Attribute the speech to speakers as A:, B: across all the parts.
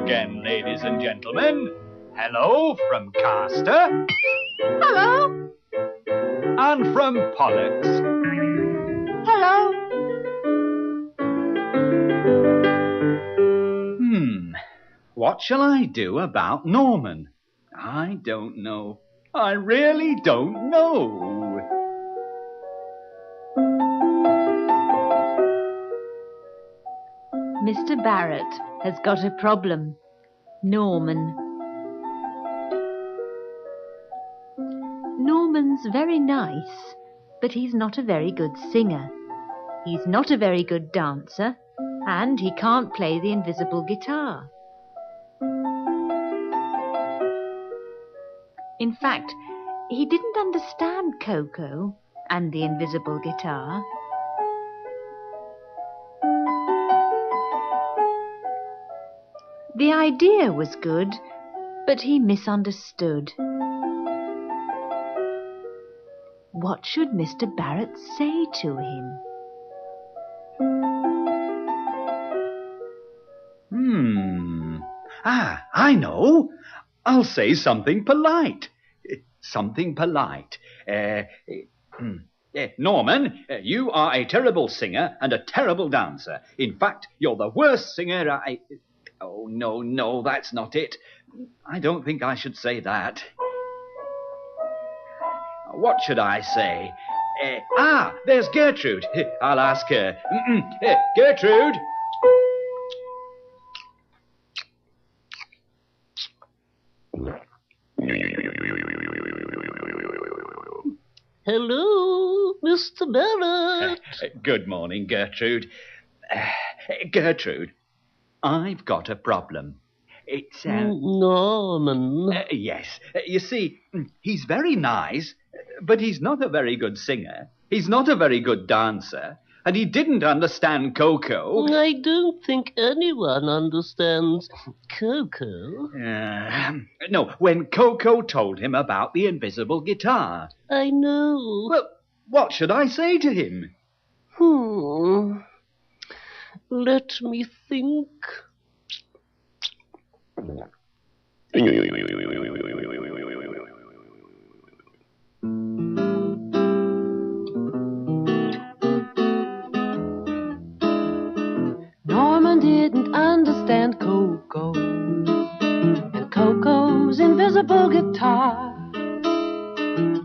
A: again, ladies and gentlemen. Hello from Castor.
B: Hello.
A: And from Pollux.
B: Hello.
A: What shall I do about Norman? I don't know. I really don't know.
C: Mr. Barrett has got a problem. Norman. Norman's very nice, but he's not a very good singer. He's not a very good dancer, and he can't play the invisible guitar. In fact, he didn't understand Coco and the invisible guitar. The idea was good, but he misunderstood. What should Mr. Barrett say to him?
A: I know. I'll say something polite. Something polite. Norman, you are a terrible singer and a terrible dancer. In fact, you're the worst singer Oh, no, that's not it. I don't think I should say that. What should I say? There's Gertrude. I'll ask her. Gertrude!
D: Hello, Mr. Barrett.
A: Good morning, Gertrude. Gertrude, I've got a problem. It's,
D: Norman.
A: Yes. You see, he's very nice, but he's not a very good singer. He's not a very good dancer, and he didn't understand Coco.
D: I don't think anyone understands Coco.
A: No, when Coco told him about the invisible guitar.
D: I know.
A: Well, what should I say to him?
D: Let me think.
B: Norman didn't understand Coco and Coco's invisible guitar.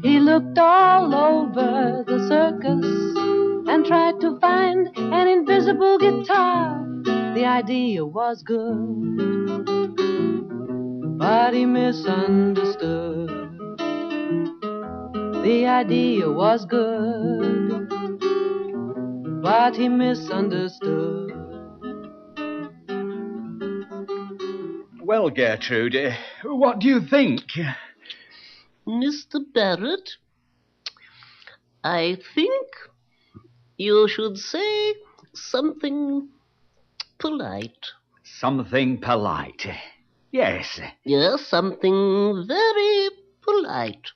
B: He looked all over the circus and tried to find an invisible guitar. The idea was good, but he misunderstood. The idea was good, but he misunderstood.
A: Well, Gertrude, what do you think?
D: Mr. Barrett, I think you should say something polite.
A: Something polite. Yes.
D: Yes, something very polite.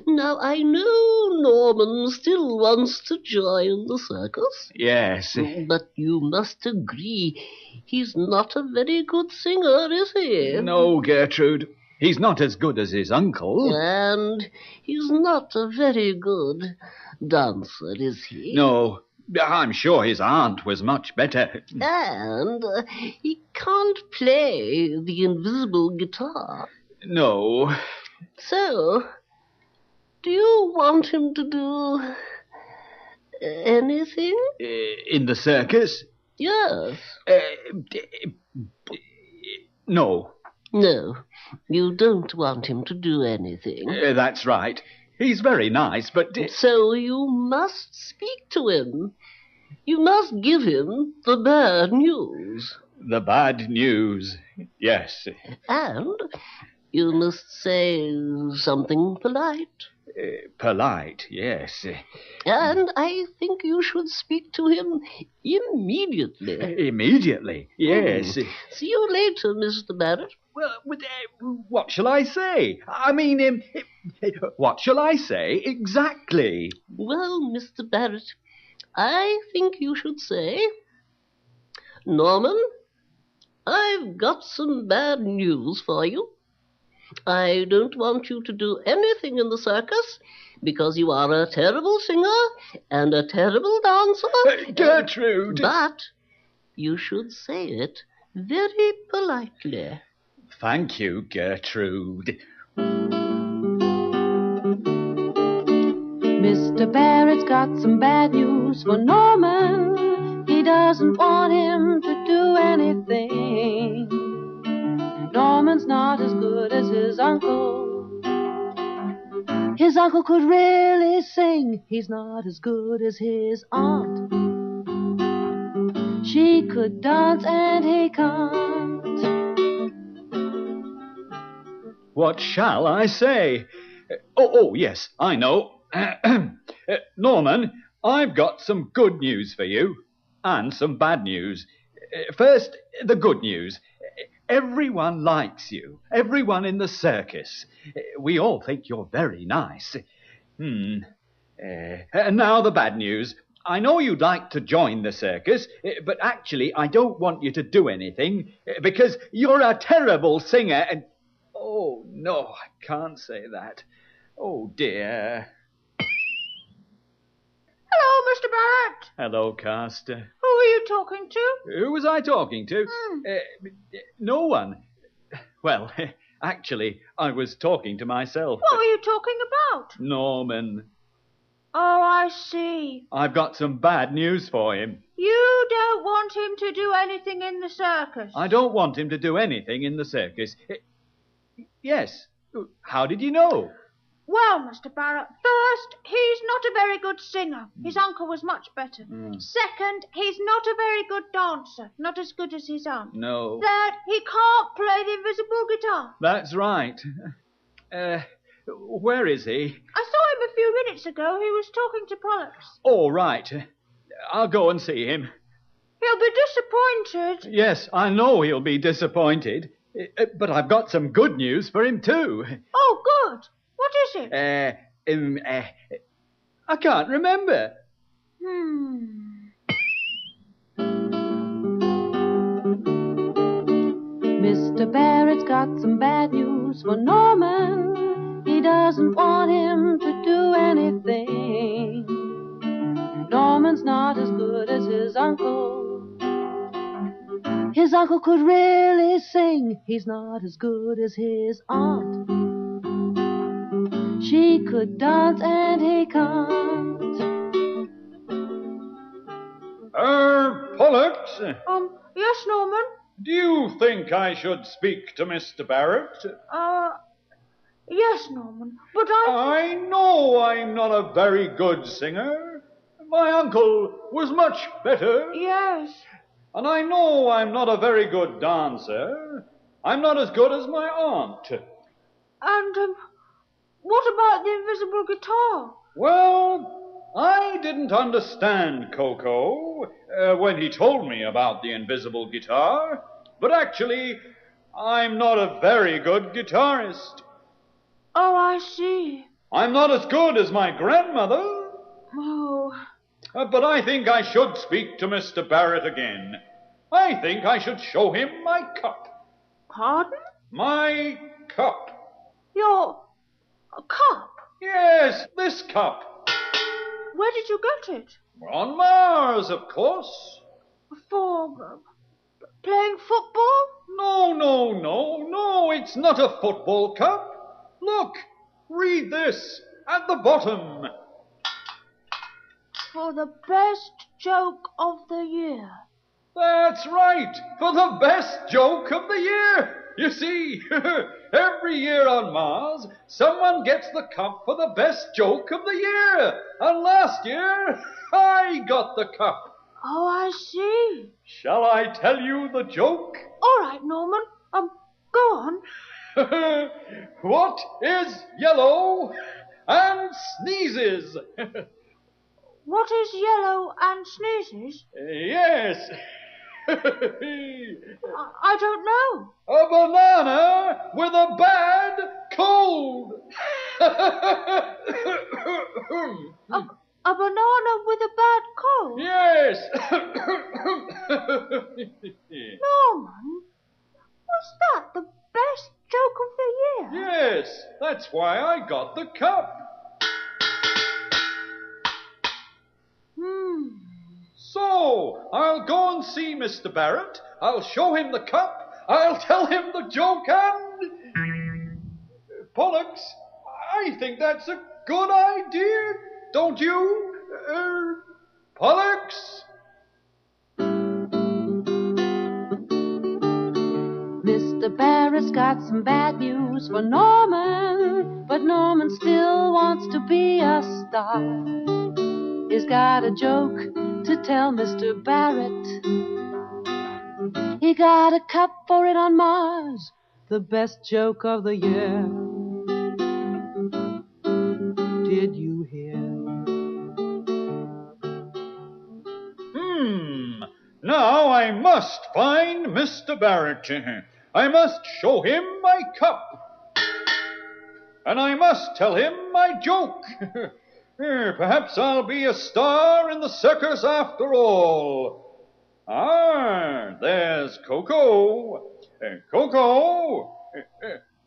D: Now, I know Norman still wants to join the circus.
A: Yes.
D: But you must agree, he's not a very good singer, is he?
A: No, Gertrude. He's not as good as his uncle.
D: And he's not a very good dancer, is he?
A: No, I'm sure his aunt was much better.
D: And he can't play the invisible guitar.
A: No.
D: So, do you want him to do anything?
A: In the circus?
D: Yes.
A: No.
D: No, you don't want him to do anything.
A: That's right. He's very nice, but...
D: So you must speak to him. You must give him the bad news.
A: The bad news, yes.
D: And you must say something polite.
A: Polite, yes.
D: And I think you should speak to him immediately.
A: Immediately, yes.
D: See you later, Mr. Barrett.
A: Well, what shall I say? I mean, what shall I say exactly?
D: Well, Mr. Barrett, I think you should say, Norman, I've got some bad news for you. I don't want you to do anything in the circus because you are a terrible singer and a terrible dancer.
A: Gertrude!
D: But you should say it very politely.
A: Thank you, Gertrude.
B: Mr. Barrett's got some bad news for Norman. He doesn't want him to do anything. Norman's not as good as his uncle. His uncle could really sing. He's not as good as his aunt. She could dance and he can't.
A: What shall I say? Oh, yes, I know. Norman, I've got some good news for you, and some bad news. First, the good news. Everyone likes you, everyone in the circus. We all think you're very nice. And now the bad news. I know you'd like to join the circus, but actually I don't want you to do anything, because you're a terrible singer and... Oh, no, I can't say that. Oh, dear.
E: Hello, Mr. Barrett.
A: Hello, Caster.
E: Who are you talking to?
A: Who was I talking to? No one. Well, actually, I was talking to myself.
E: What were you talking about?
A: Norman.
E: Oh, I see.
A: I've got some bad news for him.
E: You don't want him to do anything in the circus.
A: I don't want him to do anything in the circus. Yes. How did you know?
E: Well, Mr. Barrett, first, he's not a very good singer. His uncle was much better. Second, he's not a very good dancer. Not as good as his aunt.
A: No.
E: Third, he can't play the invisible guitar.
A: That's right. Where is he?
E: I saw him a few minutes ago. He was talking to Pollux.
A: All right. I'll go and see him.
E: He'll be disappointed.
A: Yes, I know he'll be disappointed. But I've got some good news for him, too.
E: Oh, good. What is it?
A: I can't remember.
B: Mr. Barrett's got some bad news for Norman. He doesn't want him to do anything. Norman's not as good as his uncle. His uncle could really sing. He's not as good as his aunt. She could dance and he can't.
F: Pollux?
E: Yes, Norman?
F: Do you think I should speak to Mr. Barrett?
E: Yes, Norman, but
F: I know I'm not a very good singer. My uncle was much better.
E: Yes.
F: And I know I'm not a very good dancer. I'm not as good as my aunt.
E: And, what about the invisible guitar?
F: Well, I didn't understand Coco when he told me about the invisible guitar, but actually, I'm not a very good guitarist.
E: Oh, I see.
F: I'm not as good as my grandmother.
E: Oh.
F: But I think I should speak to Mr. Barrett again. I think I should show him my cup.
E: Pardon?
F: My cup.
E: Your cup?
F: Yes, this cup.
E: Where did you get it?
F: On Mars, of course.
E: For playing football?
F: No, it's not a football cup. Look, read this at the bottom.
E: For the best joke of the year.
F: That's right, for the best joke of the year. You see, every year on Mars, someone gets the cup for the best joke of the year. And last year, I got the cup.
E: Oh, I see.
F: Shall I tell you the joke?
E: All right, Norman. Go on.
F: What is yellow and sneezes?
E: What is yellow and sneezes?
F: Yes.
E: I don't know.
F: A banana with a bad cold.
E: A banana with a bad cold?
F: Yes.
E: Norman, Was that the best joke of the year?
F: Yes, that's why I got the cup. So, I'll go and see Mr. Barrett. I'll show him the cup. I'll tell him the joke and... Pollux, I think that's a good idea, don't you? Pollux?
B: Mr. Barrett's got some bad news for Norman, but Norman still wants to be a star. He's got a joke to tell Mr. Barrett. He got a cup for it on Mars, the best joke of the year. Did you hear?
F: Now I must find Mr. Barrett. I must show him my cup. And I must tell him my joke. Perhaps I'll be a star in the circus after all. Ah, there's Coco. Coco.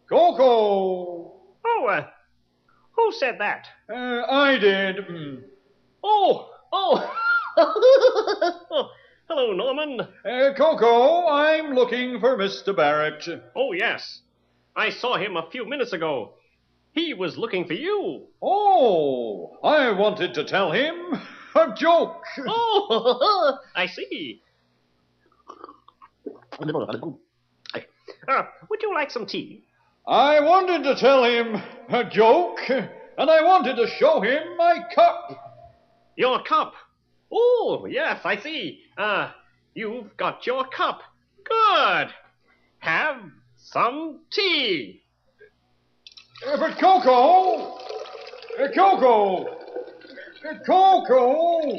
F: Coco.
G: Oh, who said that?
F: I did.
G: Oh. Hello, Norman.
F: Coco, I'm looking for Mr. Barrett.
G: Oh, yes. I saw him a few minutes ago. He was looking for you.
F: Oh, I wanted to tell him a joke.
G: Oh, I see. Would you like some tea?
F: I wanted to tell him a joke, and I wanted to show him my cup.
G: Your cup? Oh, yes, I see. You've got your cup. Good. Have some tea.
F: But Coco! Coco! Coco!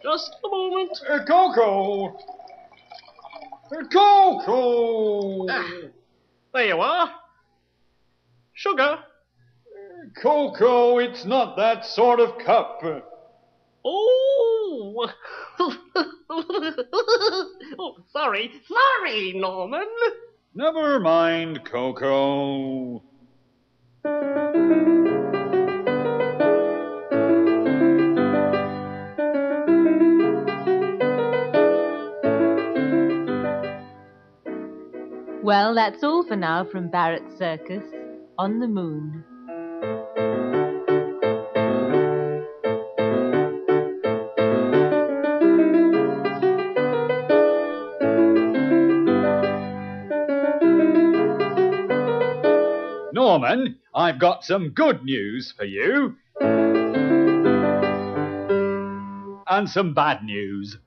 G: Just a moment.
F: Coco! Coco!
G: There you are. Sugar.
F: Coco, it's not that sort of cup.
G: Oh! Oh, sorry, Norman.
F: Never mind, Coco.
C: Well, that's all for now from Barrett's Circus on the moon.
A: Norman, I've got some good news for you. And some bad news.